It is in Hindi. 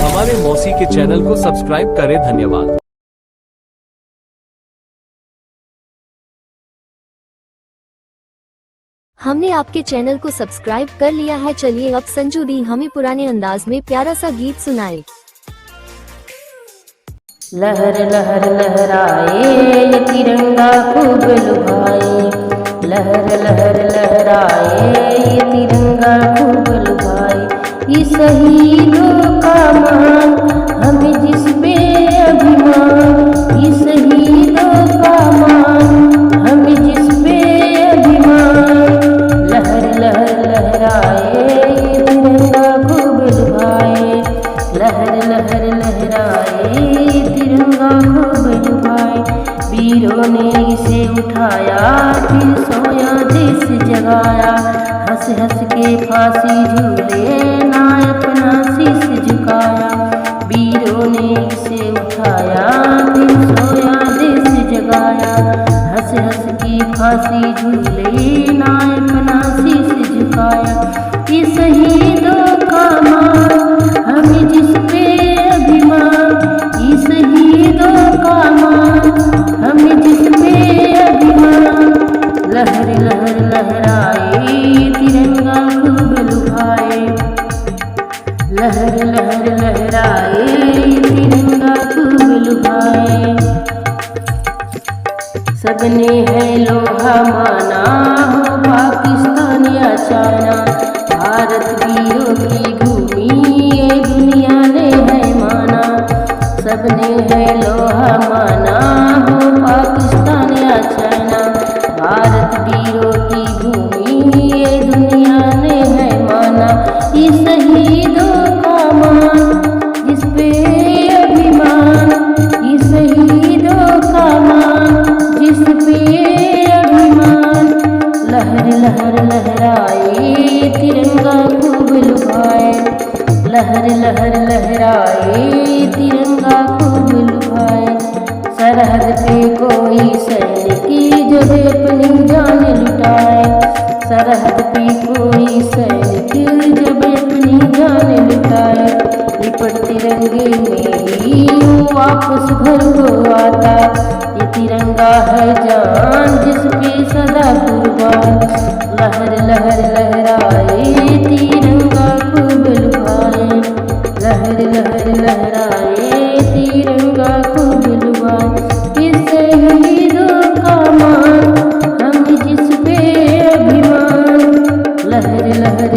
हमारे मौसी के चैनल को सब्सक्राइब करें। धन्यवाद। हमने आपके चैनल को सब्सक्राइब कर लिया है। चलिए अब संजू दी हमें पुराने अंदाज में प्यारा सा गीत सुनाए। लहर लहर लहराए ये तिरंगा खूब लुभाए, लहर लहर लहराए ये तिरंगा खूब लुभाए। ये शहीदों का मान हमें जिस पे अभिमान, ये शहीदों का मान हमें जिस पे अभिमान। लहर लहर लहराए ये तिरंगा खूब लुभाए, लहर लहर लहराए तिरंगा खूब लुभाए। वीरों ने इसे उठाया फिर सोया देश जगाया, हंस हंस के फांसी झूले ना अपना शीश झुकाया। वीरों ने इसे उठाया फिर सोया देश जगाया, हंस हंस के फांसी झूले ना अपना शीश झुकाया। ये शहीदों का मान हमें जिस पे अभिमान, ये शहीदों का मान हमें जिस पे अभिमान। लहर लहर लहराए तिरंगा खूब लुभाए, लहर लहर लहराए तिरंगा खूब लुभाए। सबने है लोहा माना हो पाकिस्तान या चाइना, भारत वीरों की भूमि ये दुनिया ने है माना। सबने है लोहा माना हो पाकिस्तान या चाइना, भारत वीरों की भूमि ये दुनिया ने है माना। ये शहीदों का मान जिस पे अभिमान, ये शहीदों का मान जिस पे अभिमान। लहर लहर लहराए तिरंगा खूब लुभाए, लहर लहर लहराए तिरंगा खूब लुभाए। सरहद पे कोई सैनिक जब अपनी जान लुटाए, सरहद पे कोई सैनिक जब अपनी जान लुटाए। लिपट तिरंगे में ही वापस घर को आता, ये तिरंगा है जान जिस पे सदा कुर्बान। लहर लहर लहराए तिरंगा खूब लुभाए, लहर लहर लहराए तिरंगा खूब लुभाए। ये शहीदों का मान हम जिस पे अभिमान। लहर लहर